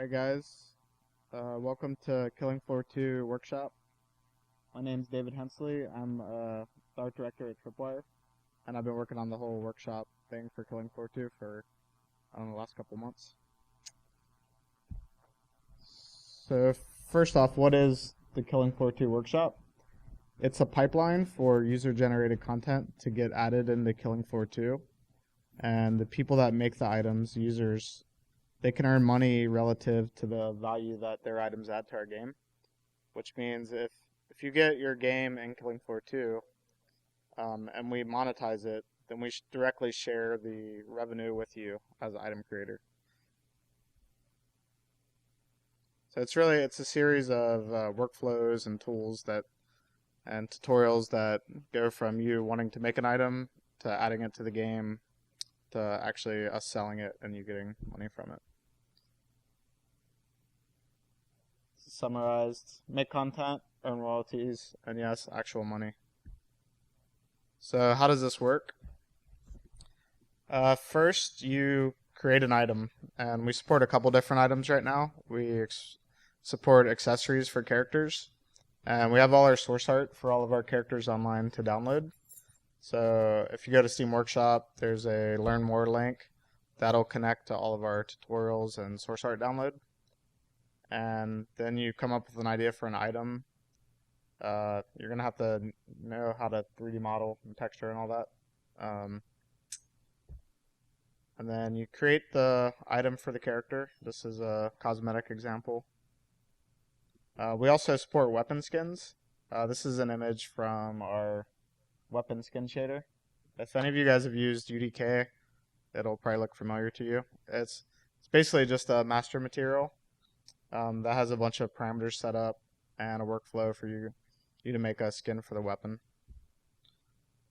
Hi guys, welcome to Killing Floor 2 workshop. My name's David Hensley. I'm the art director at Tripwire, and I've been working on the whole workshop thing for Killing Floor 2 for, I don't know, the last couple months. So first off, what is the Killing Floor 2 workshop? It's a pipeline for user-generated content to get added into Killing Floor 2, and the people that make the items, users, they can earn money relative to the value that their items add to our game, which means if you get your game in Killing Floor 2 and we monetize it, then we directly share the revenue with you as an item creator. So it's a series of workflows and tools and tutorials that go from you wanting to make an item to adding it to the game to actually us selling it and you getting money from it. Summarized: make content, earn royalties, and yes, actual money. So how does this work? First, you create an item, and we support a couple different items right now. We support accessories for characters, and we have all our source art for all of our characters online to download. So if you go to Steam Workshop, there's a Learn More link that'll connect to all of our tutorials and source art download. And then you come up with an idea for an item. You're going to have to know how to 3D model and texture and all that. And then you create the item for the character. This is a cosmetic example. We also support weapon skins. This is an image from our weapon skin shader. If any of you guys have used UDK, it'll probably look familiar to you. It's basically just a master material that has a bunch of parameters set up and a workflow for you to make a skin for the weapon.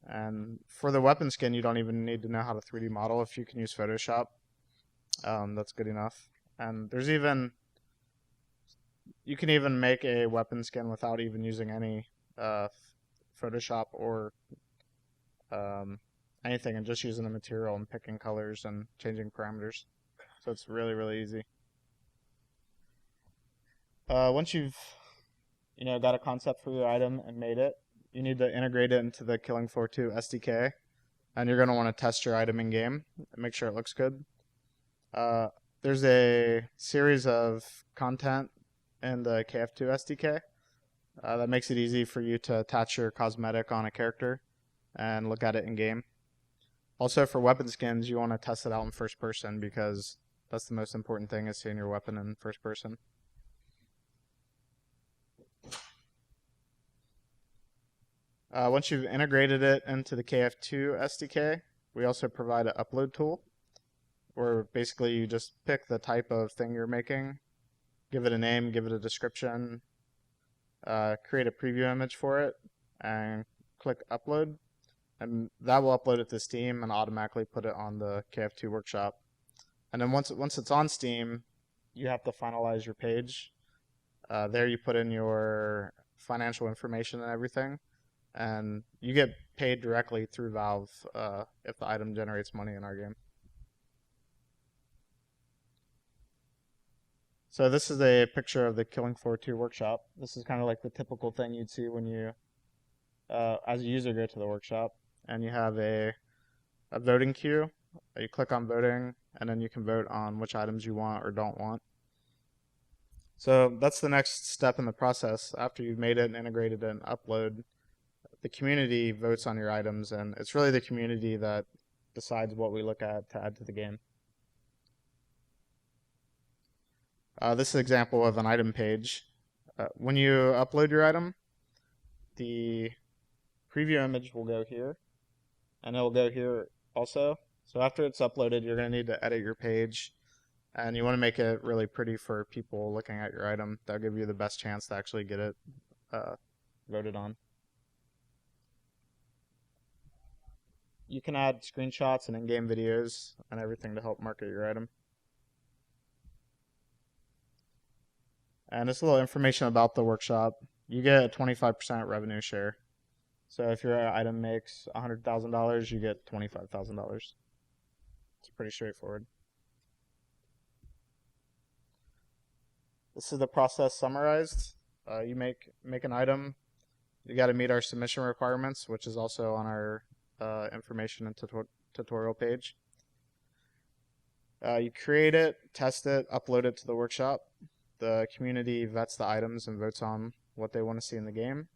And for the weapon skin, you don't even need to know how to 3D model. If you can use Photoshop, that's good enough. And you can even make a weapon skin without even using any Photoshop or anything, and just using the material and picking colors and changing parameters. So it's really, really easy. Once you've got a concept for your item and made it, you need to integrate it into the Killing Floor 2 SDK, and you're going to want to test your item in game and make sure it looks good. There's a series of content in the KF2 SDK that makes it easy for you to attach your cosmetic on a character and look at it in game. Also, for weapon skins, you want to test it out in first person because that's the most important thing, is seeing your weapon in first person. Once you've integrated it into the KF2 SDK, we also provide an upload tool where basically you just pick the type of thing you're making, give it a name, give it a description, create a preview image for it, and click upload. And that will upload it to Steam and automatically put it on the KF2 workshop. And then once it's on Steam, you have to finalize your page. There you put in your financial information and everything. And you get paid directly through Valve if the item generates money in our game. So this is a picture of the Killing Floor 2 workshop. This is kind of like the typical thing you'd see when you, as a user, go to the workshop. And you have a voting queue. You click on voting, and then you can vote on which items you want or don't want. So that's the next step in the process. After you've made it and integrated it and upload, the community votes on your items, and it's really the community that decides what we look at to add to the game. This is an example of an item page. When you upload your item, the preview image will go here, and it will go here also. So after it's uploaded, you're going to need to edit your page, and you want to make it really pretty for people looking at your item. That'll give you the best chance to actually get it voted on. You can add screenshots and in-game videos and everything to help market your item. And just a little information about the workshop. You get a 25% revenue share. So if your item makes $100,000, you get $25,000. It's pretty straightforward. This is the process summarized. You make an item. You got to meet our submission requirements, which is also on our information and tutorial page. You create it, test it, upload it to the workshop. The community vets the items and votes on what they want to see in the game.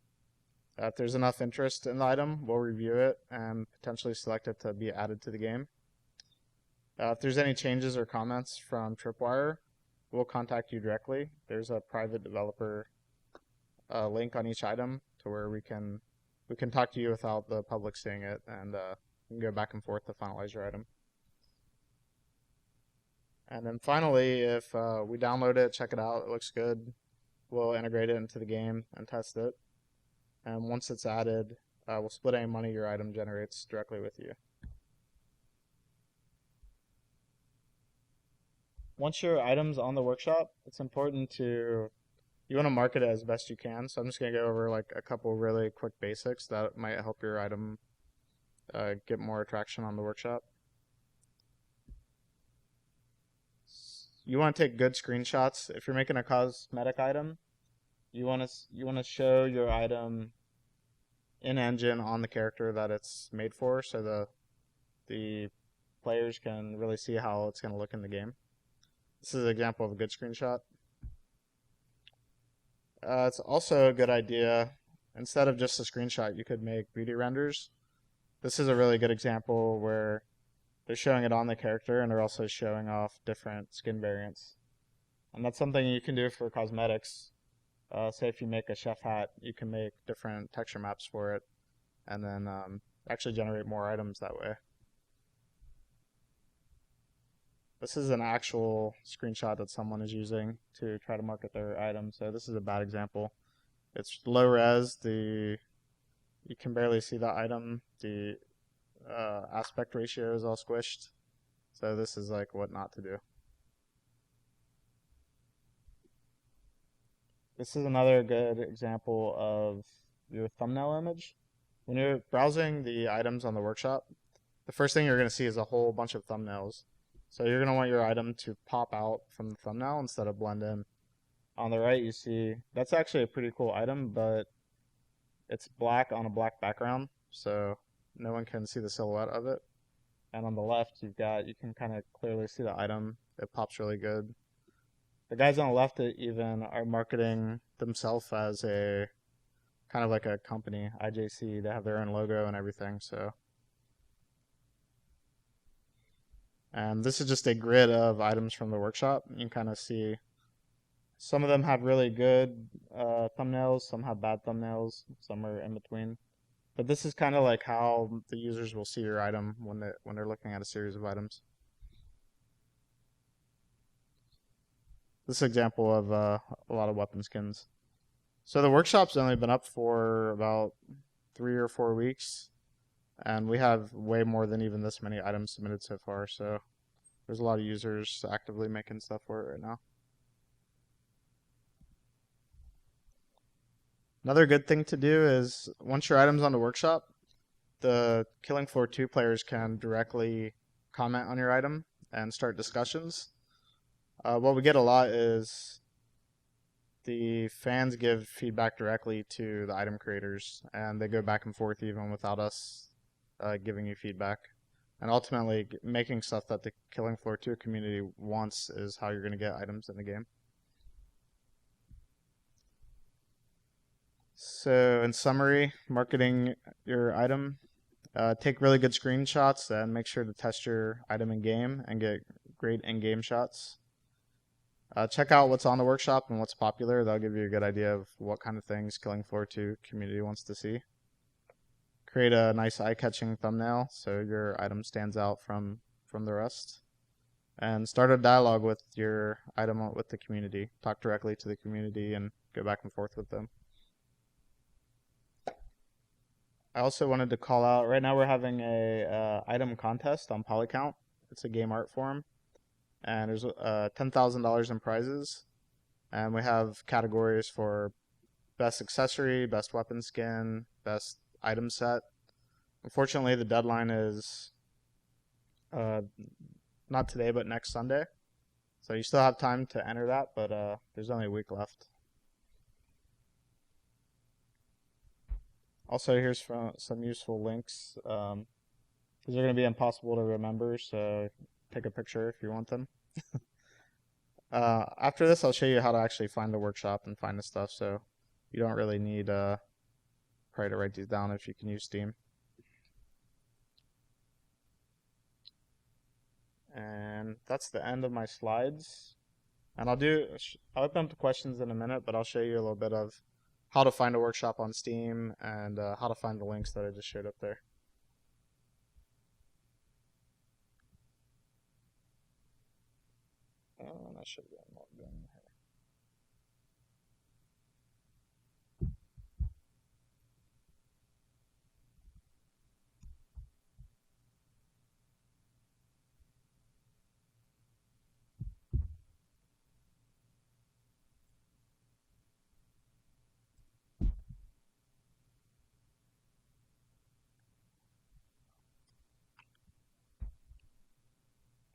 If there's enough interest in the item, we'll review it and potentially select it to be added to the game. If there's any changes or comments from Tripwire, we'll contact you directly. There's a private developer link on each item to where we can talk to you without the public seeing it, and we can go back and forth to finalize your item. And then finally, if we download it, check it out, it looks good, we'll integrate it into the game and test it. And once it's added, we'll split any money your item generates directly with you. Once your item's on the workshop, it's important you want to market it as best you can. So I'm just going to go over like a couple really quick basics that might help your item get more traction on the workshop. You want to take good screenshots. If you're making a cosmetic item, you want to show your item in engine on the character that it's made for, so the players can really see how it's going to look in the game. This is an example of a good screenshot. It's also a good idea, instead of just a screenshot, you could make beauty renders. This is a really good example where they're showing it on the character and they're also showing off different skin variants. And that's something you can do for cosmetics. Say if you make a chef hat, you can make different texture maps for it and then actually generate more items that way. This is an actual screenshot that someone is using to try to market their item, so this is a bad example. It's low res, you can barely see the item, the aspect ratio is all squished, so this is like what not to do. This is another good example of your thumbnail image. When you're browsing the items on the workshop, the first thing you're going to see is a whole bunch of thumbnails. So you're going to want your item to pop out from the thumbnail instead of blend in. On the right you see, that's actually a pretty cool item, but it's black on a black background, so no one can see the silhouette of it. And on the left you can kind of clearly see the item. It pops really good. The guys on the left even are marketing themselves as a kind of like a company, IJC. They have their own logo and everything, so. And this is just a grid of items from the workshop. You can kind of see some of them have really good thumbnails, some have bad thumbnails, some are in between. But this is kind of like how the users will see your item when they're looking at a series of items. This example of a lot of weapon skins. So the workshop's only been up for about 3 or 4 weeks, and we have way more than even this many items submitted so far, so there's a lot of users actively making stuff for it right now. Another good thing to do is, once your item's on the workshop, the Killing Floor 2 players can directly comment on your item and start discussions. What we get a lot is the fans give feedback directly to the item creators, and they go back and forth even without us giving you feedback. And ultimately, making stuff that the Killing Floor 2 community wants is how you're going to get items in the game. So in summary, marketing your item, take really good screenshots and make sure to test your item in game and get great in-game shots. Check out what's on the workshop and what's popular. That'll give you a good idea of what kind of things Killing Floor 2 community wants to see. Create a nice eye-catching thumbnail so your item stands out from the rest. And start a dialogue with your item with the community. Talk directly to the community and go back and forth with them. I also wanted to call out, right now we're having a item contest on Polycount. It's a game art forum. And there's $10,000 in prizes. And we have categories for best accessory, best weapon skin, best item set. Unfortunately, the deadline is not today, but next Sunday. So you still have time to enter that, but there's only a week left. Also, here's some useful links. These are going to be impossible to remember, so take a picture if you want them. After this, I'll show you how to actually find the workshop and find the stuff, so you don't really need probably to write these down if you can use Steam. And that's the end of my slides. And I'll open up the questions in a minute, but I'll show you a little bit of how to find a workshop on Steam and how to find the links that I just showed up there. And I should get logged in here.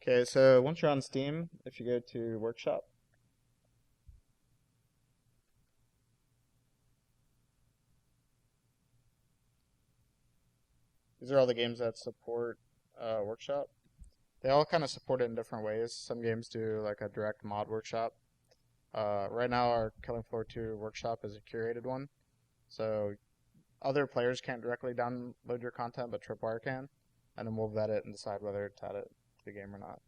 Okay, so once you're on Steam, if you go to Workshop, these are all the games that support Workshop. They all kind of support it in different ways. Some games do like a direct mod workshop. Right now, our Killing Floor 2 workshop is a curated one, so other players can't directly download your content, but Tripwire can, and then we'll vet it and decide whether to add it to the game or not.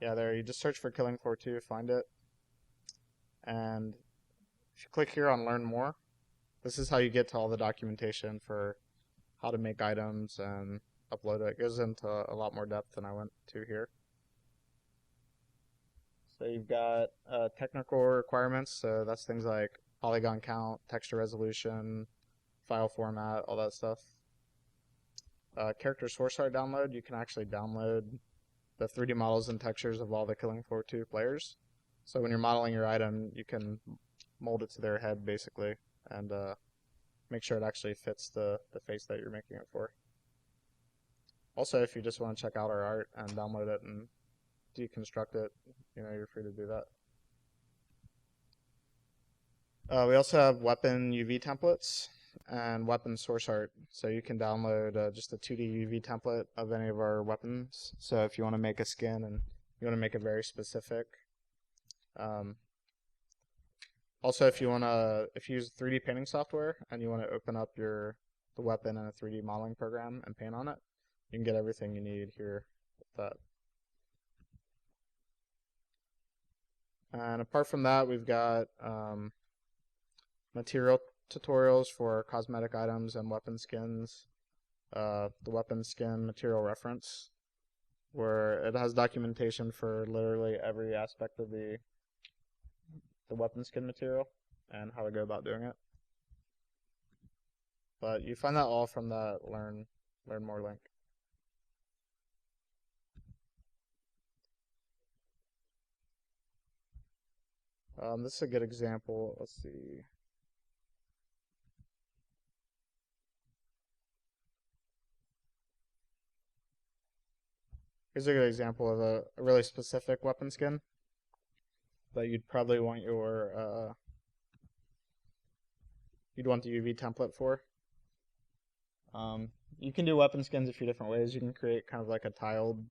Yeah, there, you just search for Killing Floor 2, find it, and if you click here on Learn More, this is how you get to all the documentation for how to make items and upload it. It goes into a lot more depth than I went to here. So you've got technical requirements, so that's things like polygon count, texture resolution, file format, all that stuff. Character source art download, you can actually download the 3D models and textures of all the Killing Floor 2 players. So when you're modeling your item, you can mold it to their head, basically, and make sure it actually fits the face that you're making it for. Also, if you just want to check out our art and download it and deconstruct it, you're free to do that. We also have weapon UV templates and weapon source art. So you can download just a 2D UV template of any of our weapons. So if you want to make a skin and you want to make it very specific. Also, if you use 3D painting software and you want to open up the weapon in a 3D modeling program and paint on it, you can get everything you need here with that. And apart from that, we've got material tutorials for cosmetic items and weapon skins. The weapon skin material reference, where it has documentation for literally every aspect of the weapon skin material and how to go about doing it. But you find that all from that Learn More link. This is a good example. Let's see. Here's a good example of a really specific weapon skin that you'd probably want you'd want the UV template for. You can do weapon skins a few different ways. You can create kind of like a tiled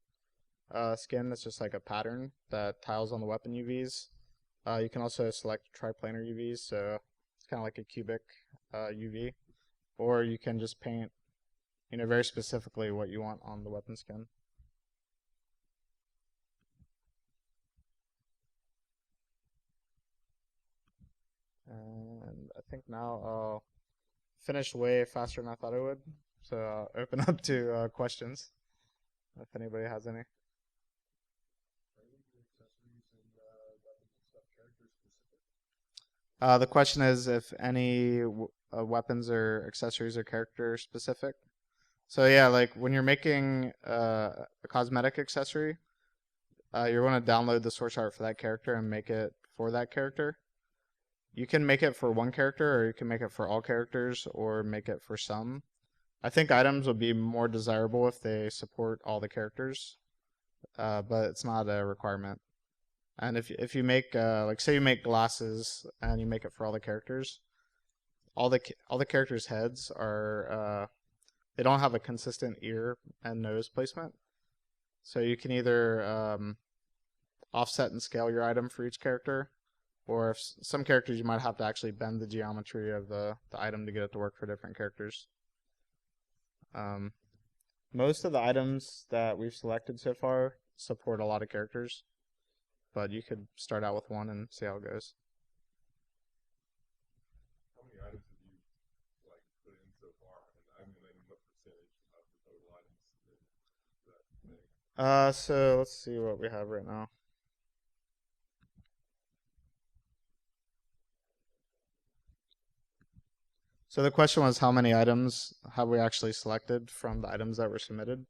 skin that's just like a pattern that tiles on the weapon UVs. You can also select triplanar UVs, so it's kind of like a cubic UV. Or you can just paint, very specifically what you want on the weapon skin. And I think now I'll finish way faster than I thought I would. So I'll open up to questions, if anybody has any. The question is if any weapons or accessories are character specific. So yeah, like when you're making a cosmetic accessory, you're going to download the source art for that character and make it for that character. You can make it for one character, or you can make it for all characters, or make it for some. I think items would be more desirable if they support all the characters, but it's not a requirement. And if you make like say you make glasses and you make it for all the characters, all the characters' heads are they don't have a consistent ear and nose placement. So you can either offset and scale your item for each character, or if some characters you might have to actually bend the geometry of the item to get it to work for different characters. Um, Most of the items that we've selected so far support a lot of characters, but you could start out with one and see how it goes. How many items have you like put in so far? And I mean, what percentage of the total items that thing? So let's see what we have right now. So the question was how many items have we actually selected from the items that were submitted?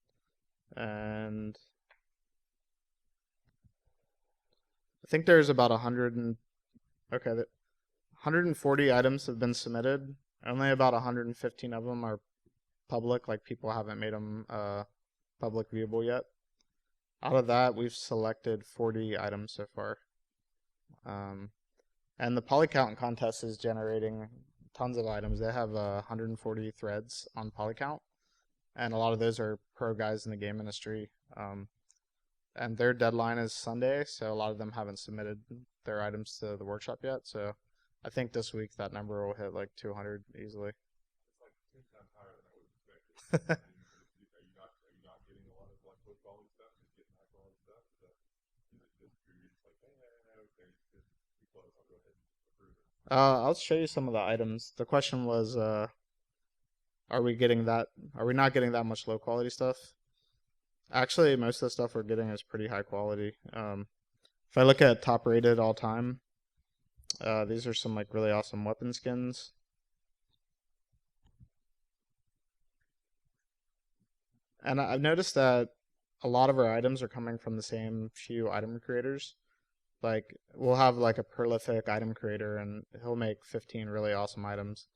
And I think there's about 100 and okay, 140 items have been submitted. Only about 115 of them are public, like people haven't made them public viewable yet. Out of that, we've selected 40 items so far. Um, and the polycount contest is generating tons of items. They have 140 threads on polycount, and a lot of those are pro guys in the game industry. And their deadline is Sunday, so a lot of them haven't submitted their items to the workshop yet. So I think this week that number will hit like 200 easily. It's like 10 times higher than I would have expected. Are you not getting a lot of like low quality stuff? Just getting high quality stuff? Is it just you're just like, hey, okay, it's just too close. I'll go ahead and approve it. I'll show you some of the items. The question was, are we getting that? Are we not getting that much low quality stuff? Actually, most of the stuff we're getting is pretty high quality. If I look at top rated all time, these are some like really awesome weapon skins. And I've noticed that a lot of our items are coming from the same few item creators. Like we'll have like a prolific item creator and he'll make 15 really awesome items.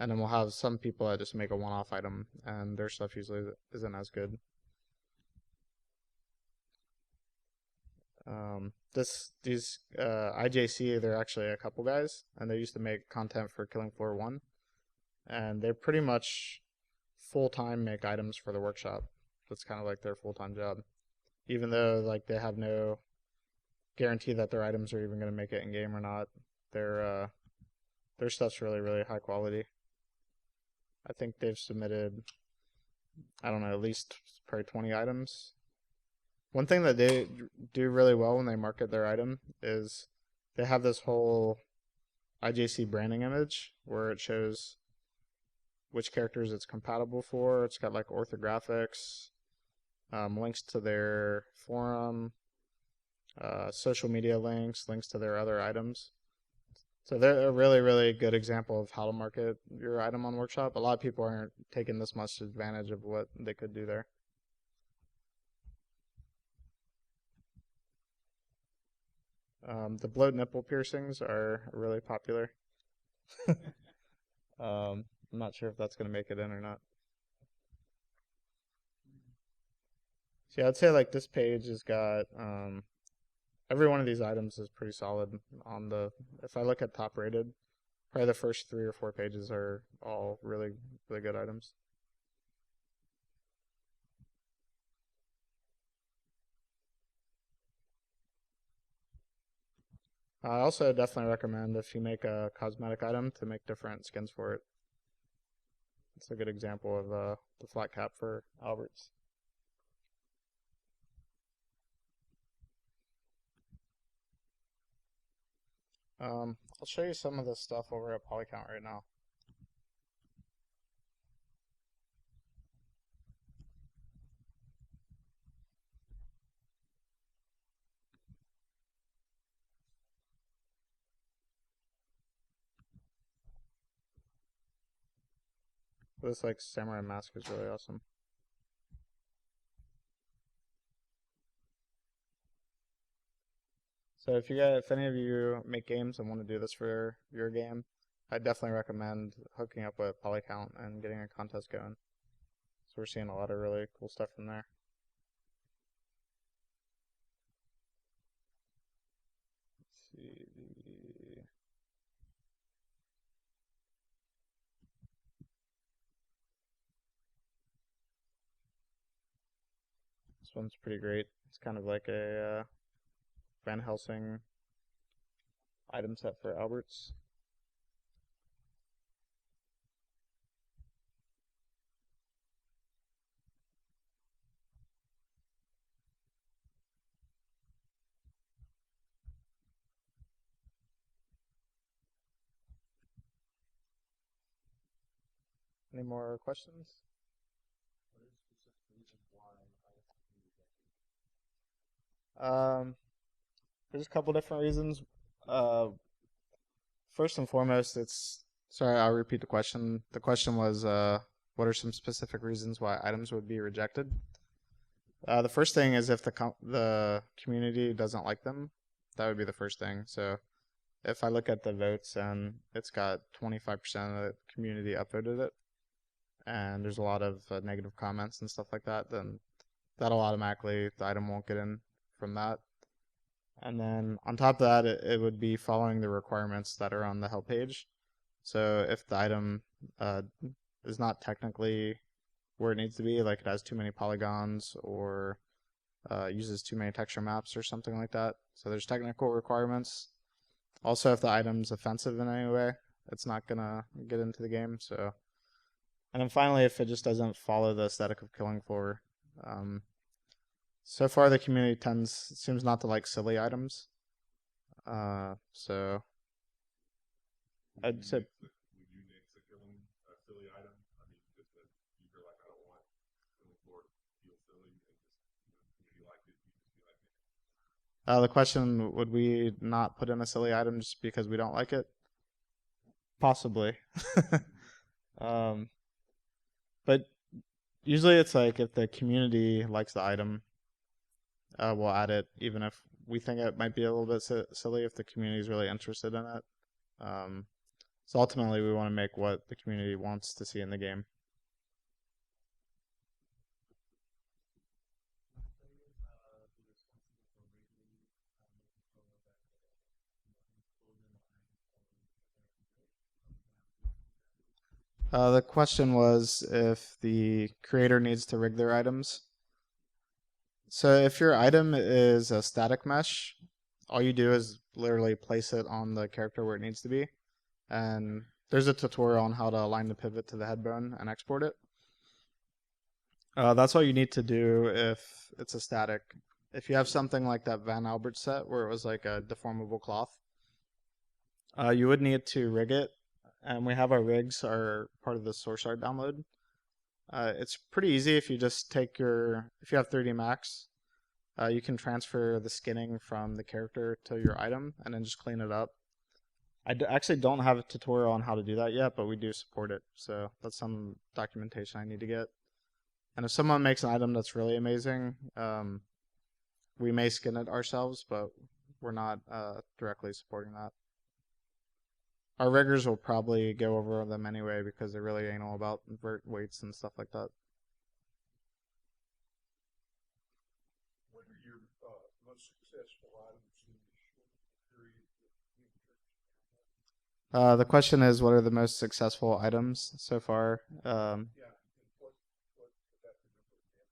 And then we'll have some people that just make a one-off item and their stuff usually isn't as good. These IJC, they're actually a couple guys and they used to make content for Killing Floor 1 and they pretty much full-time make items for the workshop. That's kind of like their full-time job. Even though like they have no guarantee that their items are even going to make it in game or not. Their stuff's really high quality. I think they've submitted I don't know at least probably 20 items. One thing that they do really well when they market their item is they have this whole IJC branding image where it shows which characters it's compatible for. It's got like orthographics, links to their forum, social media links, links to their other items. So they're a really good example of how to market your item on Workshop. A lot of people aren't taking this much advantage of what they could do there. The bloat nipple piercings are really popular. I'm not sure if that's going to make it in or not. So yeah, I'd say like this page has got every one of these items is pretty solid on the if I look at top rated, probably the first 3 or 4 pages are all really good items. I also definitely recommend if you make a cosmetic item to make different skins for it. It's a good example of the flat cap for Alberts. I'll show you some of this stuff over at Polycount right now. This like samurai mask is really awesome. So if any of you make games and want to do this for your game, I definitely recommend hooking up with Polycount and getting a contest going. So we're seeing a lot of really cool stuff from there. Let's see. This one's pretty great. It's kind of like a Van Helsing item set for Alberts. Any more questions? Um, there's a couple different reasons. Uh, First and foremost, it's sorry, I'll repeat the question. The question was, what are some specific reasons why items would be rejected? The first thing is if the community doesn't like them, that would be the first thing. So if I look at the votes and it's got 25% of the community upvoted it, and there's a lot of negative comments and stuff like that, then that'll automatically, the item won't get in from that. And then on top of that, it would be following the requirements that are on the help page. So if the item uh, is not technically where it needs to be, like it has too many polygons or uses too many texture maps or something like that. So there's technical requirements. Also, if the item's offensive in any way, it's not gonna get into the game. So, and then finally, if it just doesn't follow the aesthetic of Killing Floor, so far the community seems not to like silly items. So I'd say Would you nix a killing a silly item? I mean, just that you're like, I don't want killing floor to feel silly, and just if you like it, you just be like it. the question, would we not put in a silly item just because we don't like it? Possibly. um, but usually it's like if the community likes the item, we'll add it, even if we think it might be a little bit silly if the community is really interested in it. So ultimately, we want to make what the community wants to see in the game. The question was if the creator needs to rig their items. So if your item is a static mesh, all you do is literally place it on the character where it needs to be. And there's a tutorial on how to align the pivot to the head bone and export it. That's all you need to do if it's a static. If you have something like that Van Albert set where it was like a deformable cloth, you would need to rig it. And we have our rigs are part of the source art download. It's pretty easy if you just take if you have 3D Max, you can transfer the skinning from the character to your item and then just clean it up. Actually don't have a tutorial on how to do that yet, but we do support it. So that's some documentation I need to get. And if someone makes an item that's really amazing, we may skin it ourselves, but we're not directly supporting that. Our riggers will probably go over them anyway because they're really anal about vert weights and stuff like that. What are your most successful items in the short period The question is, what are the most successful items so far? yeah, and what would that be number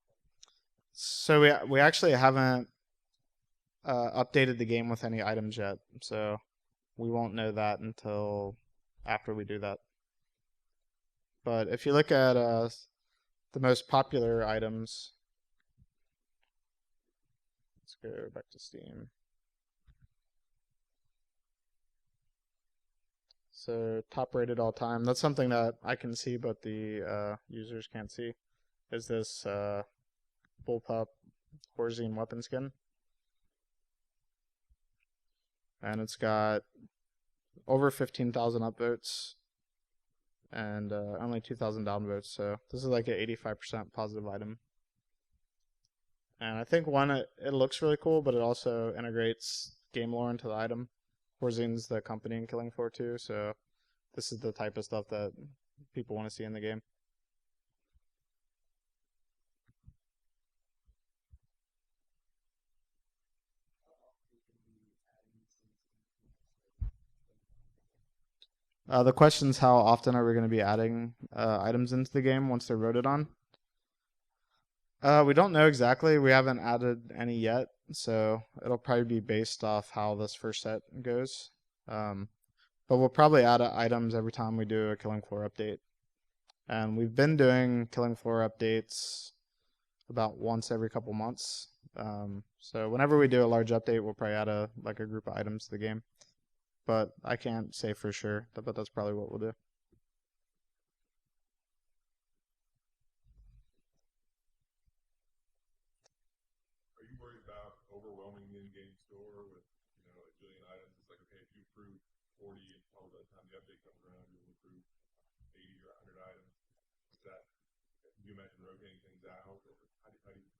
example? So we actually haven't updated the game with any items yet, so we won't know that until after we do that. But if you look at the most popular items, let's go back to Steam. So top rated all time. That's something that I can see, but the users can't see. Is this bullpup Horzine weapon skin? And it's got over 15,000 upvotes and only 2,000 downvotes. So this is like an 85% positive item. And I think one, it looks really cool, but it also integrates game lore into the item. Horzine's the company in Killing Floor 2, so this is the type of stuff that people want to see in the game. The question is how often are we going to be adding items into the game once they're voted on? We don't know exactly. We haven't added any yet, so it'll probably be based off how this first set goes. Um, but we'll probably add items every time we do a Killing Floor update. And we've been doing Killing Floor updates about once every couple months. So whenever we do a large update, we'll probably add a group of items to the game. But I can't say for sure, but that's probably what we'll do. Are you worried about overwhelming the in-game store with a billion items? It's like, okay, if you approve 40, and probably by the time the update comes around, you'll approve 80 or 100 items. Is that, can you imagine rotating things out, or how do you handle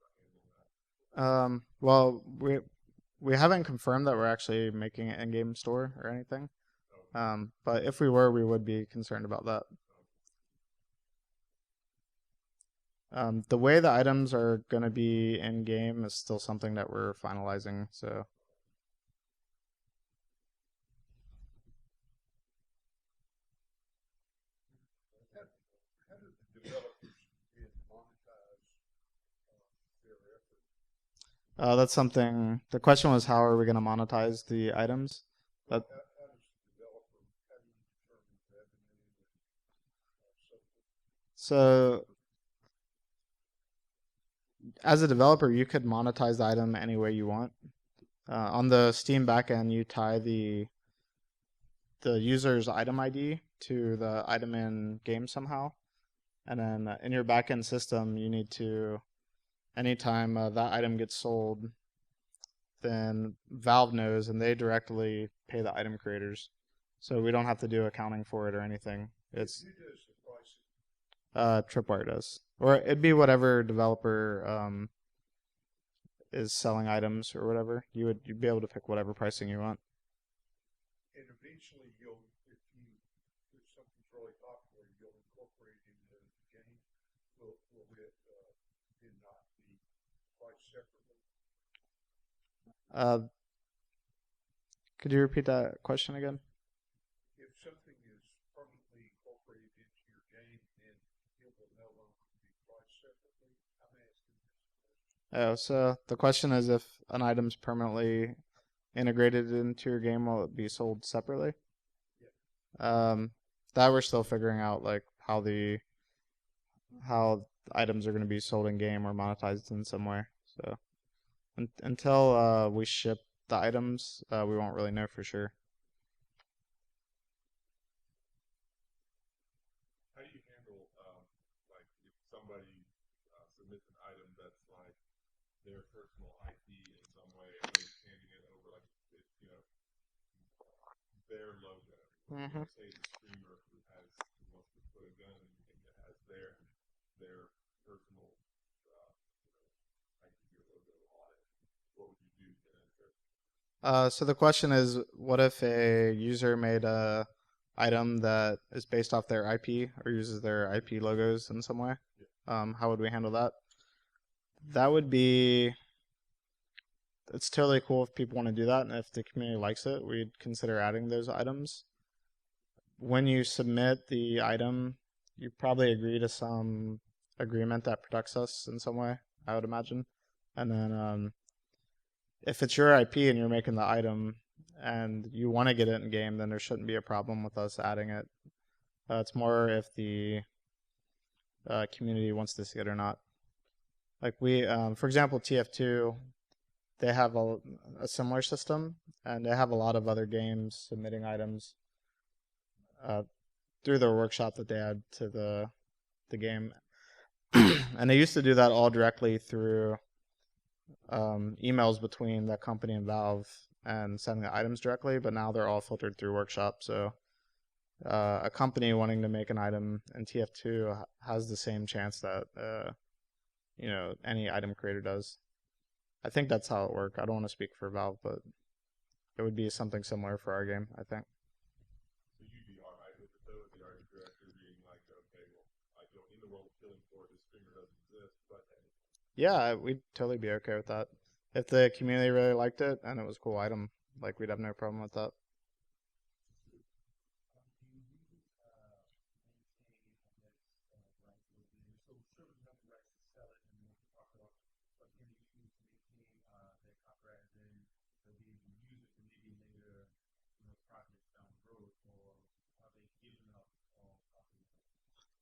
that? Well, we haven't confirmed that we're actually making an in-game store or anything. Oh, But if we were, we would be concerned about that. The way the items are going to be in game is still something that we're finalizing. So, how do the developers can monetize their effort? that's something. The question was, how are we going to monetize the items? That How does the developer, how do you determine revenue and so forth? so as a developer, you could monetize the item any way you want. On the Steam backend, you tie the user's item ID to the item in game somehow, and then in your backend system, you need to anytime that item gets sold, then Valve knows and they directly pay the item creators. So we don't have to do accounting for it or anything. It's Who does the pricing? Tripwire does, or it'd be whatever developer is selling items or whatever. You'd be able to pick whatever pricing you want. And eventually if something's really popular, you'll incorporate it into the game. Will it then not be priced separately? Uh, could you repeat that question again? If something is permanently incorporated into your game, then it will no longer be priced separately. I'm asking this question. Oh, so the question is if an item's permanently integrated into your game, will it be sold separately? Yeah. Um, that we're still figuring out, like how items are going to be sold in game or monetized in some way. So until we ship the items, we won't really know for sure. How do you handle like if somebody submits an item that's like their personal IP in some way, and they're handing it over like it's their logo. Hmm. Like say the streamer who wants to put a gun and it has their personal IP or logo on it. What would you do to enter? So the question is, what if a user made a item that is based off their IP or uses their IP logos in some way? Yeah. How would we handle that? That would be it's totally cool if people want to do that, and if the community likes it, we'd consider adding those items. When you submit the item, you probably agree to some agreement that protects us in some way, I would imagine. And then if it's your IP and you're making the item and you want to get it in game, then there shouldn't be a problem with us adding it. It's more if the community wants to see it or not. Like for example, TF2, they have a similar system, and they have a lot of other games submitting items uh, through their workshop that they add to the game, and they used to do that all directly through emails between the company and Valve and sending the items directly. But now they're all filtered through workshop. So a company wanting to make an item in TF2 has the same chance that any item creator does. I think that's how it works. I don't want to speak for Valve, but it would be something similar for our game, I think. So you'd be alright with it though, if the art director being like, okay, well, I don't in the world of killing for this streamer doesn't exist, but hey, Yeah, we'd totally be okay with that. If the community really liked it and it was a cool item, like we'd have no problem with that.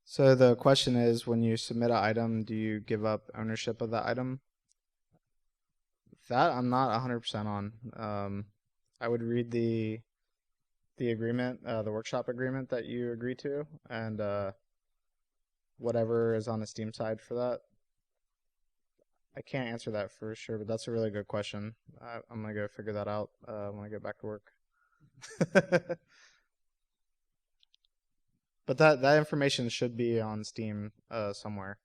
So the question is, when you submit an item, do you give up ownership of the item? That I'm not 100% on. I would read the agreement, the workshop agreement that you agree to, and whatever is on the Steam side for that. I can't answer that for sure, but that's a really good question. I'm gonna go figure that out when I get back to work. But that information should be on Steam somewhere,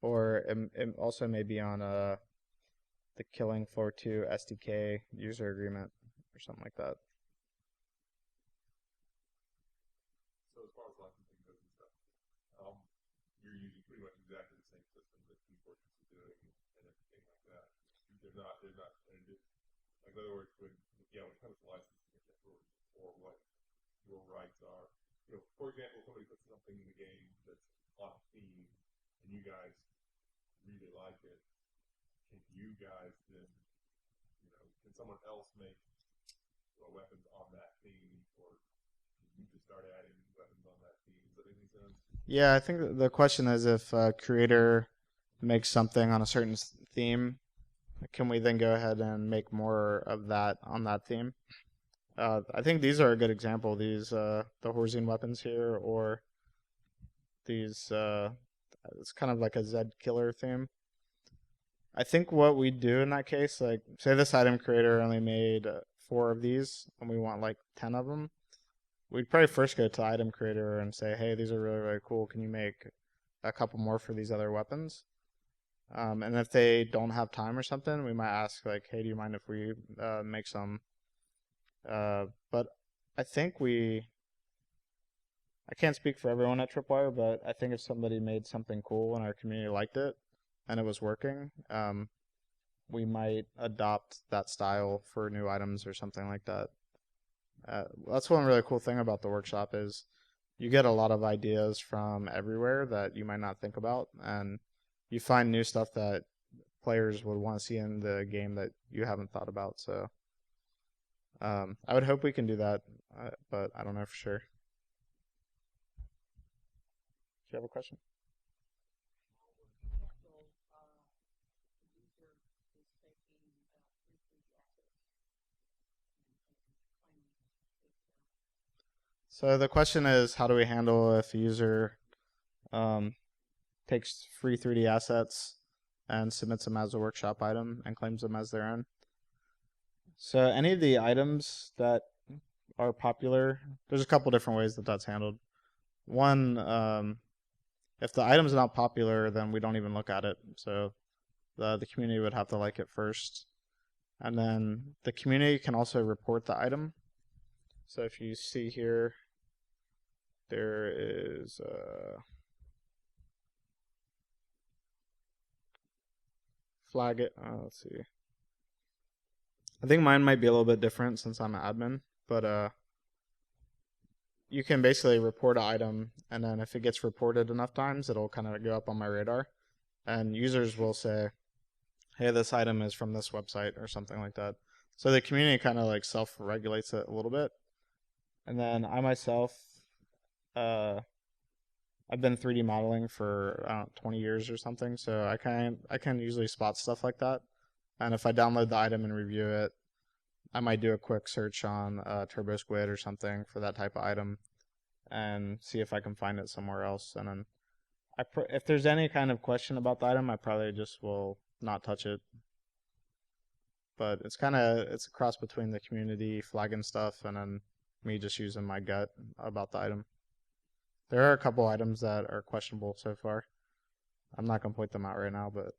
or it also may be on the Killing Floor 2 SDK user agreement or something like that. So as far as licensing goes and stuff, um, you're using pretty much exactly the same system that Keyfortress is doing and everything like that. They're not, and just, like, in other words, when it comes to licensing or what your rights are, for example, somebody puts something in the game that's on a theme and you guys really like it, can you guys then, can someone else make weapons on that theme, or can you just start adding weapons on that theme? Does that make any sense? Yeah, I think the question is, if a creator makes something on a certain theme, can we then go ahead and make more of that on that theme? I think these are a good example. These the Horzine weapons here, or these it's kind of like a Zed killer theme. I think what we do in that case, like say this item creator only made 4 of these, and we want like 10 of them. We'd probably first go to item creator and say, hey, these are really really cool. Can you make a couple more for these other weapons? And if they don't have time or something, we might ask like, hey, do you mind if we make some? But I think I can't speak for everyone at Tripwire, but I think if somebody made something cool and our community liked it and it was working, we might adopt that style for new items or something like that. That's one really cool thing about the workshop is you get a lot of ideas from everywhere that you might not think about, and you find new stuff that players would want to see in the game that you haven't thought about. So I would hope we can do that, but I don't know for sure. Do you have a question? So the question is, how do we handle if a user um, takes free 3D assets and submits them as a workshop item and claims them as their own? So any of the items that are popular, there's a couple different ways that that's handled. One, if the item's not popular, then we don't even look at it. So the community would have to like it first. And then the community can also report the item. So if you see here, there is flag it. Let's see. I think mine might be a little bit different since I'm an admin, but you can basically report an item, and then if it gets reported enough times, it'll kind of go up on my radar, and users will say, "Hey, this item is from this website" or something like that. So the community kind of like self-regulates it a little bit, and then I myself, uh, I've been 3D modeling for 20 years or something, so I can usually spot stuff like that. And if I download the item and review it, I might do a quick search on Turbo Squid or something for that type of item and see if I can find it somewhere else. And then if there's any kind of question about the item, I probably just will not touch it. But it's a cross between the community flagging stuff and then me just using my gut about the item. There are a couple items that are questionable so far. I'm not gonna point them out right now, but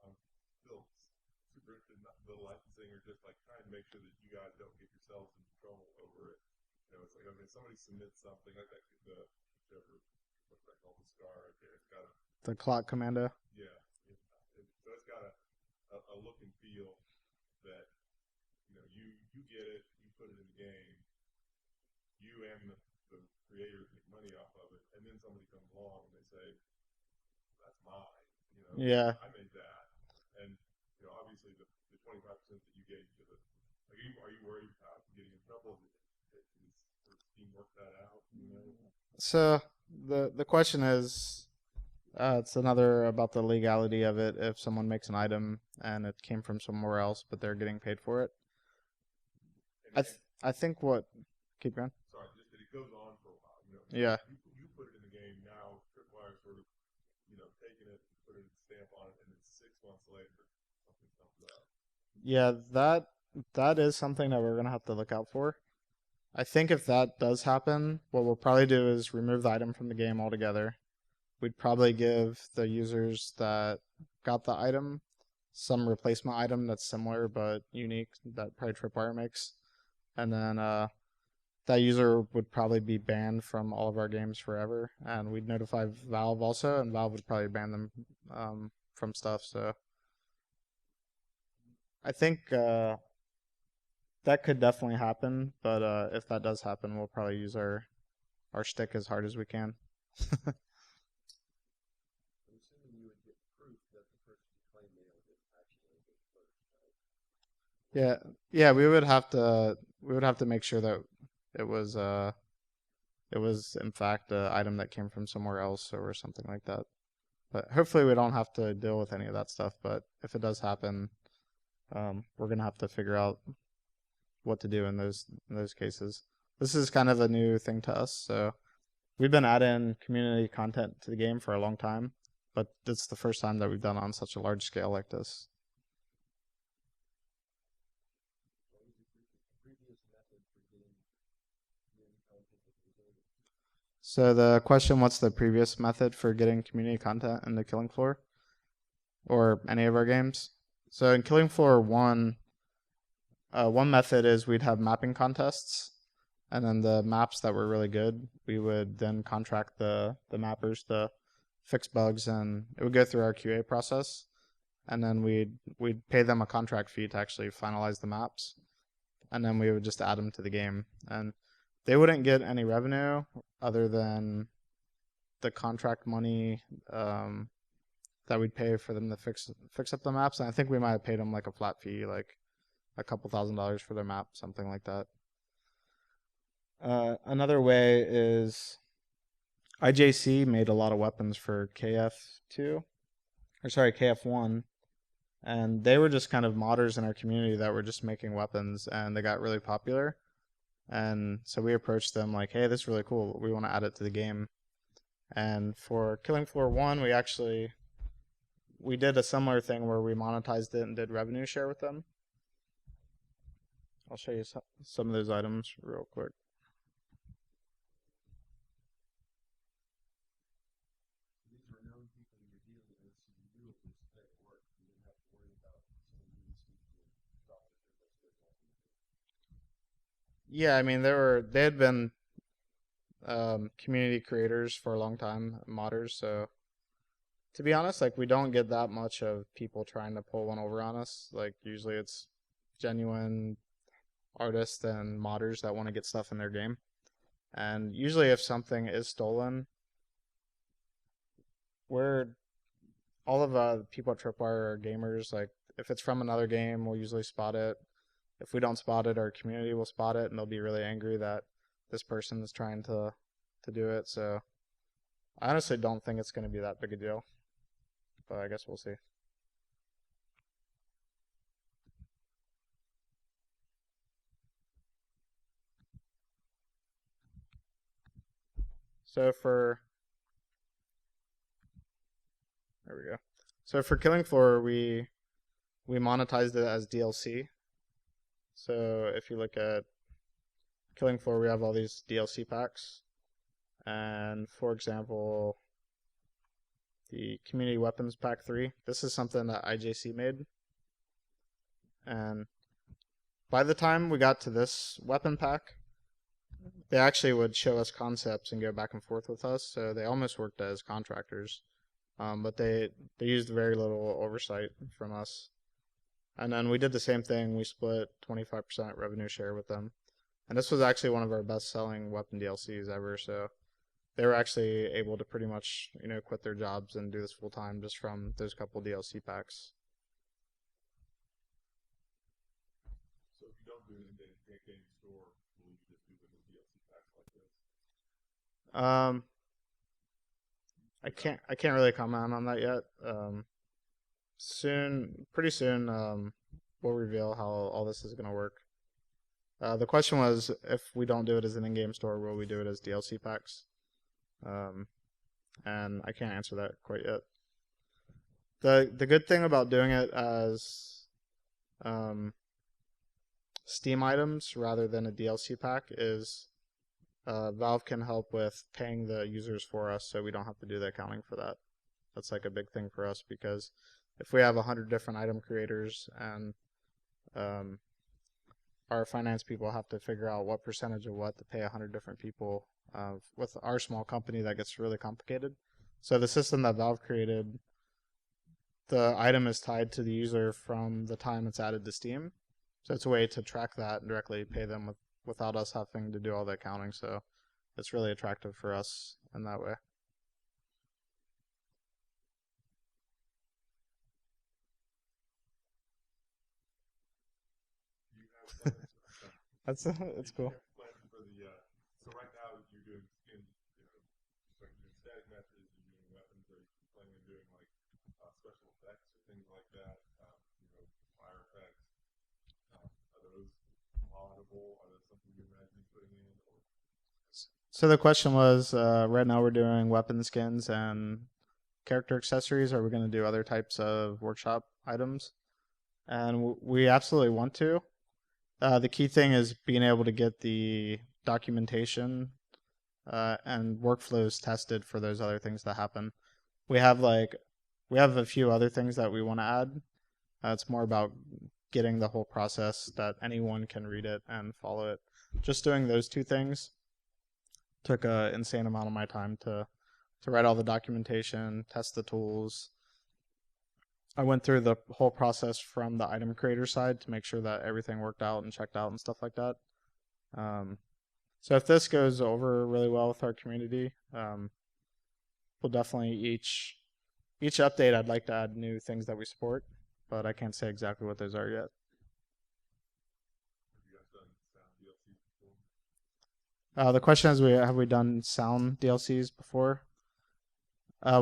I'm still super interested in the licensing, or just like trying to make sure that you guys don't get yourselves in trouble over it. It's like, I mean, somebody submits something like that, whichever, what's that called, the scar right there. It's got a, the clock commando. yeah, so it's got a look and feel that, you get it, you put it in the game, you and the creators make money off of it, and then somebody comes along and they say, that's mine, Yeah. I made that. And, obviously the 25% that you gave to the are you worried about getting in trouble? Does Steam work that out? You know. So the question is, it's another about the legality of it. If someone makes an item and it came from somewhere else, but they're getting paid for it, And, and I think what keep going. sorry, just that it goes on for a while. You know, Yeah, you put it in the game now. Tripwire sort of taking it, put a stamp on it, and then 6 months later something comes up. yeah, that is something that we're gonna have to look out for. I think if that does happen, what we'll probably do is remove the item from the game altogether. We'd probably give the users that got the item some replacement item that's similar but unique that probably Tripwire makes. And then that user would probably be banned from all of our games forever. And we'd notify Valve also, and Valve would probably ban them from stuff. So I think that could definitely happen. But if that does happen, we'll probably use our stick as hard as we can. I'm assuming you would get proof that the person who claimed they owned it actually owned it first, right? Yeah, yeah, we would have to make sure that it was it was in fact an item that came from somewhere else or something like that. But hopefully we don't have to deal with any of that stuff. But if it does happen, we're gonna have to figure out what to do in those cases. This is kind of a new thing to us, so we've been adding community content to the game for a long time, but it's the first time that we've done it on such a large scale like this. What was your previous method for getting community content that was over? So the question, what's the previous method for getting community content in the Killing Floor or any of our games? So in Killing Floor 1, one method is we'd have mapping contests, and then the maps that were really good, we would then contract the mappers to fix bugs, and it would go through our QA process, and then we'd pay them a contract fee to actually finalize the maps, and then we would just add them to the game, and they wouldn't get any revenue other than the contract money that we'd pay for them to fix up the maps, and I think we might have paid them like a flat fee, like a couple $1,000s for their map, something like that. Another way is IJC made a lot of weapons for KF2, or sorry, KF1, and they were just kind of modders in our community that were just making weapons, and they got really popular. And so we approached them like, hey, this is really cool. We want to add it to the game. And for Killing Floor 1, we did a similar thing where we monetized it and did revenue share with them. I'll show you some of those items real quick. These were known people you were dealing with, so you knew it was fair work. You didn't have to worry about someone being sneaky and dropping their best work on you. Yeah, I mean they had been community creators for a long time, modders. So to be honest, like we don't get that much of people trying to pull one over on us. Like usually it's genuine artists and modders that want to get stuff in their game. And usually if something is stolen, we're all of the people at Tripwire are gamers. Like if it's from another game, we'll usually spot it. If we don't spot it, our community will spot it, and they'll be really angry that this person is trying to do it. So I honestly don't think it's going to be that big a deal, but I guess we'll see. So for there we go. So for Killing Floor, we monetized it as DLC. So if you look at Killing Floor, we have all these DLC packs. And for example, the Community Weapons Pack 3, this is something that IJC made. And by the time we got to this weapon pack, they actually would show us concepts and go back and forth with us. So they almost worked as contractors. But they used very little oversight from us. And then we did the same thing. We split 25% revenue share with them. And this was actually one of our best selling weapon DLCs ever. So they were actually able to pretty much, quit their jobs and do this full time just from those couple DLC packs. So if you don't do Um, I can't really comment on that yet. Pretty soon, we'll reveal how all this is gonna work. The question was, if we don't do it as an in-game store, will we do it as DLC packs? Um, and I can't answer that quite yet. The good thing about doing it as um, Steam items rather than a DLC pack is Valve can help with paying the users for us, so we don't have to do the accounting for that. That's like a big thing for us because if we have 100 different item creators and um, our finance people have to figure out what percentage of what to pay 100 different people, with our small company, that gets really complicated. So the system that Valve created, the item is tied to the user from the time it's added to Steam. So it's a way to track that and directly pay them without us having to do all the accounting. So it's really attractive for us in that way. Do you have plans? That's Do you cool. have plans for the? So right now you're doing skins, you know, like you're doing static matches, you're doing weapons. Are you planning on doing like special effects or things like that? You know, fire effects. Are those moddable? Are those something you imagine putting in? Or So the question was, right now we're doing weapon skins and character accessories. Are we going to do other types of workshop items? And we absolutely want to. The key thing is being able to get the documentation and workflows tested for those other things that happen. We have a few other things that we want to add. It's more about getting the whole process that anyone can read it and follow it. Just doing those two things took an insane amount of my time to write all the documentation, test the tools. I went through the whole process from the item creator side to make sure that everything worked out and checked out and stuff like that. Um, so if this goes over really well with our community, we'll definitely each update I'd like to add new things that we support, but I can't say exactly what those are yet. have you guys done sound DLCs before? The question is, have we done sound DLCs before?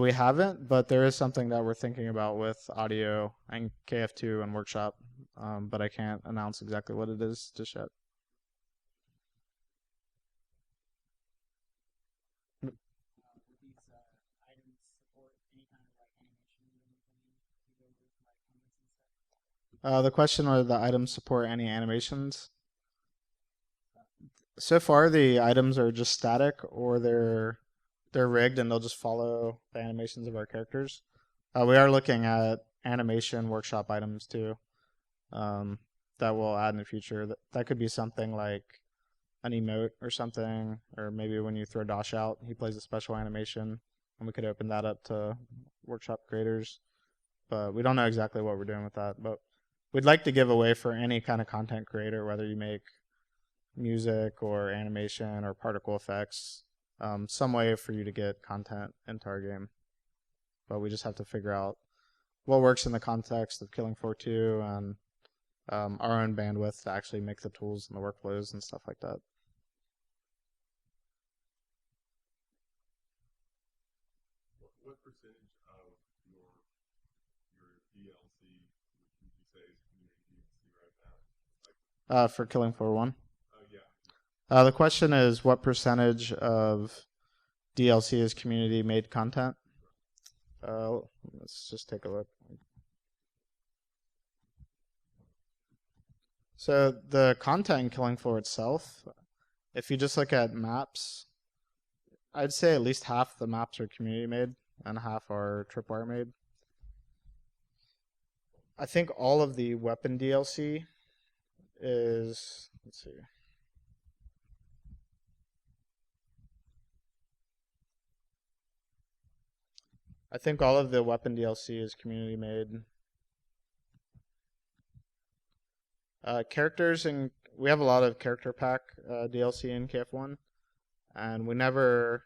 We haven't, but there is something that we're thinking about with audio and KF2 and Workshop, but I can't announce exactly what it is just yet. Would these items support any kind of like animation or anything to go with like comments and stuff? The question was, the items support any animations? So far, the items are just static, or they're rigged and they'll just follow the animations of our characters. We are looking at animation workshop items too, that we'll add in the future. That could be something like an emote or something, or maybe when you throw Dosh out, he plays a special animation, and we could open that up to workshop creators. But we don't know exactly what we're doing with that. But we'd like to give away for any kind of content creator, whether you make music or animation or particle effects, some way for you to get content into our game. But we just have to figure out what works in the context of Killing Floor 2 and our own bandwidth to actually make the tools and the workflows and stuff like that. What percentage of your DLC would you say is community DLC right now? Like, For Killing Floor 1. yeah. The question is, what percentage of DLC is community made content? Let's just take a look. So the content in Killing Floor itself, if you just look at maps, I'd say at least half the maps are community made and half are tripwire made. I think all of the weapon DLC is, let's see. I think all of the weapon DLC is community made. Characters, and we have a lot of character pack DLC in KF1, and we never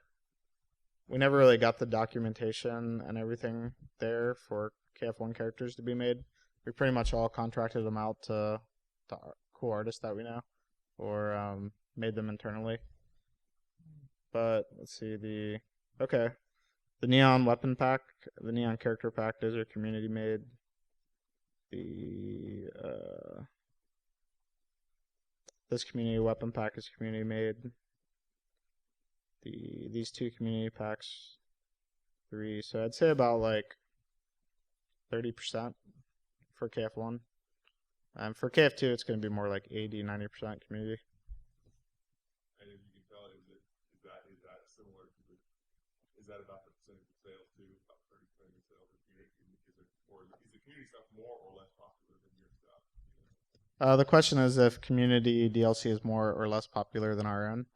really got the documentation and everything there for KF1 characters to be made. We pretty much all contracted them out to cool artists that we know, or made them internally. but let's see okay. The neon weapon pack, the neon character pack, those are community made. The this community weapon pack is community made. These two community packs, 3. So I'd say about like 30% for KF1. And for KF2, it's going to be more like 80-90% community. And as you can tell, is that similar to is that about the percentage of sales too? About 30% of sales are community, is the community stuff more or less popular than your stuff? The question is if community DLC is more or less popular than our own.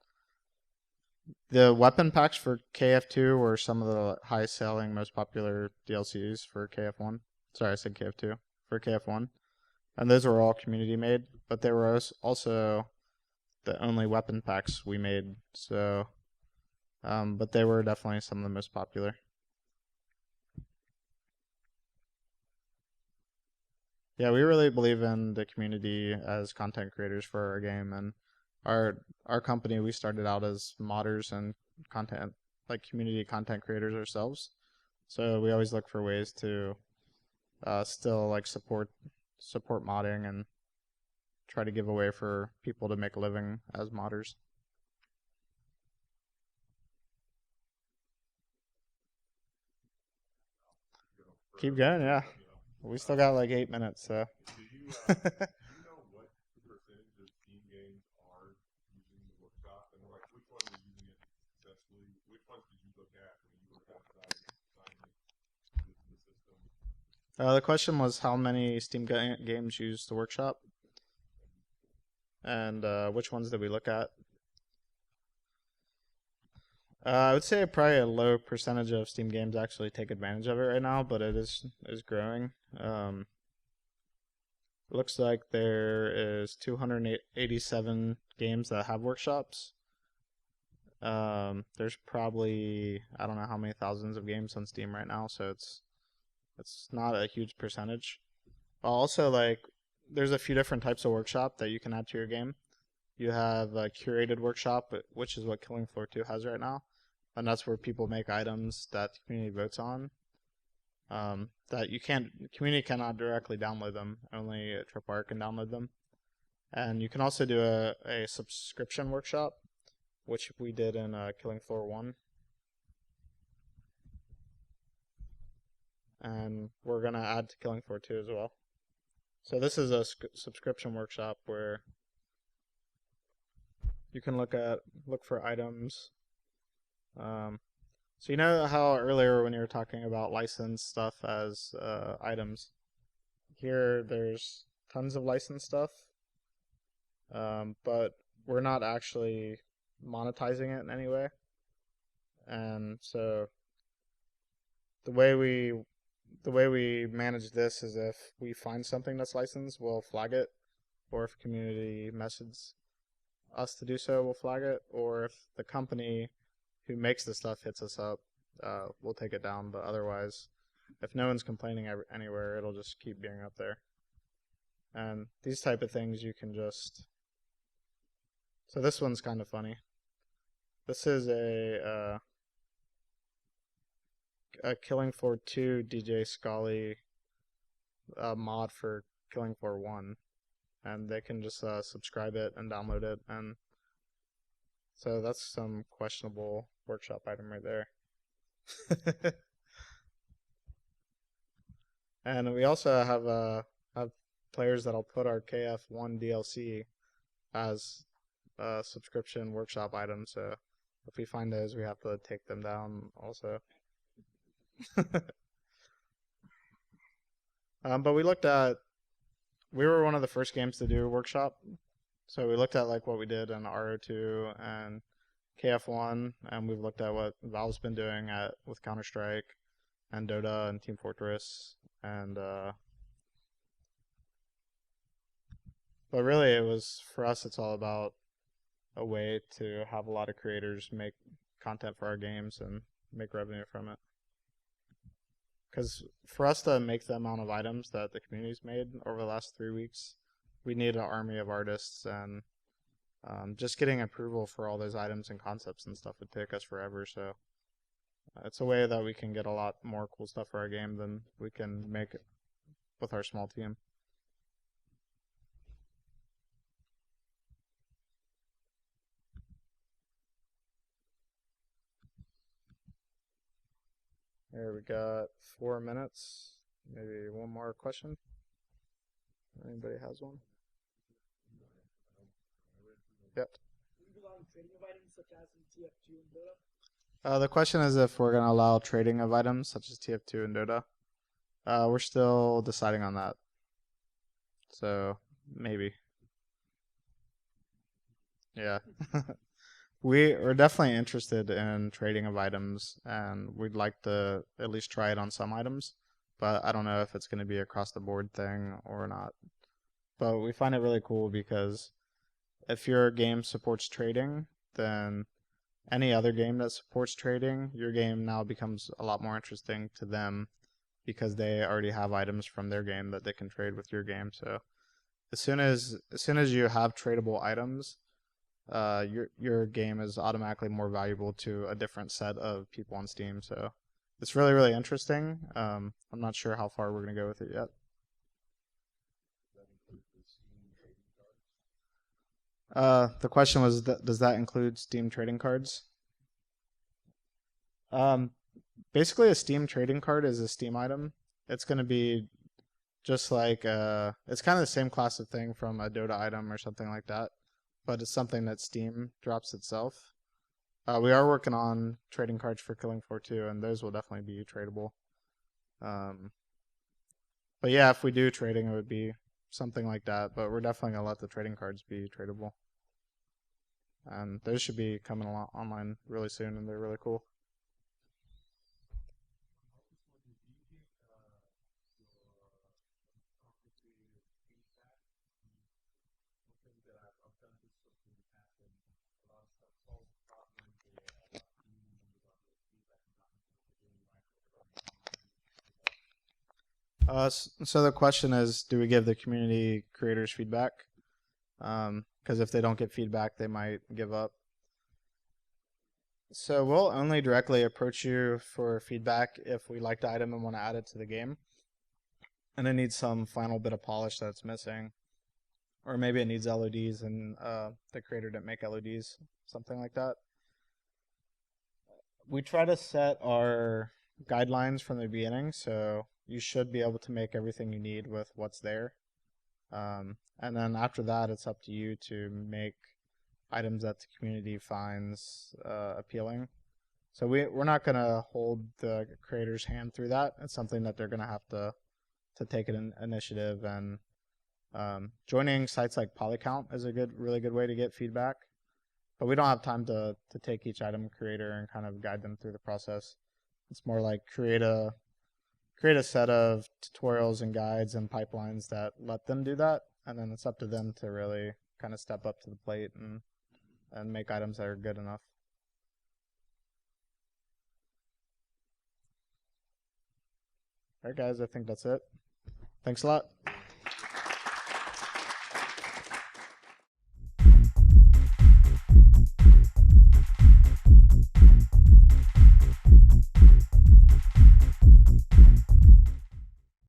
The weapon packs for KF2 were some of the highest selling, most popular DLCs for KF1. Sorry, I said KF2. For KF1. And those were all community made, but they were also the only weapon packs we made. So, but they were definitely some of the most popular. Yeah, we really believe in the community as content creators for our game, and our company, we started out as modders and content, like community content creators ourselves. So we always look for ways to still like support modding and try to give away for people to make a living as modders. Keep going, yeah. We still got like 8 minutes, so. Do you know what the percentage of Steam games are using the workshop, and like which ones are using it successfully? Which ones did you look at when you were kind of designing the system? The question was how many Steam games use the workshop, and which ones did we look at? I would say probably a low percentage of Steam games actually take advantage of it right now, but it is growing. Looks like there is 287 games that have workshops. There's probably, I don't know how many thousands of games on Steam right now, so it's not a huge percentage. Also, like, there's a few different types of workshop that you can add to your game. You have a curated workshop, which is what Killing Floor 2 has right now. And that's where people make items that the community votes on. That community cannot directly download them. Only Tripwire can download them. And you can also do a subscription workshop, which we did in Killing Floor 1. And we're going to add to Killing Floor 2 as well. So this is a subscription workshop where you can look for items. So you know how earlier when you were talking about licensed stuff as items, here there's tons of licensed stuff, but we're not actually monetizing it in any way. And so the way we manage this is if we find something that's licensed, we'll flag it, or if community messages us to do so, we'll flag it, or if the company who makes the stuff hits us up, we'll take it down. But otherwise, if no one's complaining anywhere, it'll just keep being up there. And these type of things you can just... So this one's kind of funny. This is a Killing Floor 2 DJ Scully mod for Killing Floor 1. And they can just subscribe it and download it, and so that's some questionable workshop item right there. And we also have players that'll put our KF1 DLC as a subscription workshop item, so if we find those, we have to take them down also. But we were one of the first games to do a workshop. So we looked at like what we did in RO2 and KF1, and we've looked at what Valve's been doing with Counter-Strike and Dota and Team Fortress, and but really for us it's all about a way to have a lot of creators make content for our games and make revenue from it. Because for us to make the amount of items that the community's made over the last 3 weeks, we need an army of artists and just getting approval for all those items and concepts and stuff would take us forever. So it's a way that we can get a lot more cool stuff for our game than we can make with our small team. Here we got 4 minutes. Maybe one more question. Anybody has one? Yep. Will you allow trading of items such as in TF2 and Dota? The question is if we're going to allow trading of items such as TF2 and Dota. We're still deciding on that. So, maybe. Yeah. We're definitely interested in trading of items, and we'd like to at least try it on some items, but I don't know if it's going to be across the board thing or not. But we find it really cool because if your game supports trading, then any other game that supports trading, your game now becomes a lot more interesting to them because they already have items from their game that they can trade with your game. So as soon as you have tradable items, your game is automatically more valuable to a different set of people on Steam. So it's really, really interesting. I'm not sure how far we're gonna go with it yet. The question was, does that include Steam trading cards? Basically, a Steam trading card is a Steam item. It's gonna be just like it's kind of the same class of thing from a Dota item or something like that, but it's something that Steam drops itself. We are working on trading cards for Killing Floor 2, and those will definitely be tradable. But yeah, if we do trading, it would be something like that, but we're definitely going to let the trading cards be tradable. And those should be coming online really soon, and they're really cool. So the question is, do we give the community creators feedback? Because if they don't get feedback, they might give up. So we'll only directly approach you for feedback if we like the item and want to add it to the game. And it needs some final bit of polish that's missing. Or maybe it needs LODs and the creator didn't make LODs, something like that. We try to set our guidelines from the beginning, so you should be able to make everything you need with what's there. And then after that, it's up to you to make items that the community finds appealing. So we're not going to hold the creator's hand through that. It's something that they're going to have to take an initiative. And joining sites like Polycount is a really good way to get feedback. But we don't have time to take each item creator and kind of guide them through the process. It's more like create a set of tutorials and guides and pipelines that let them do that, and then it's up to them to really kind of step up to the plate and make items that are good enough. All right, guys, I think that's it. Thanks a lot.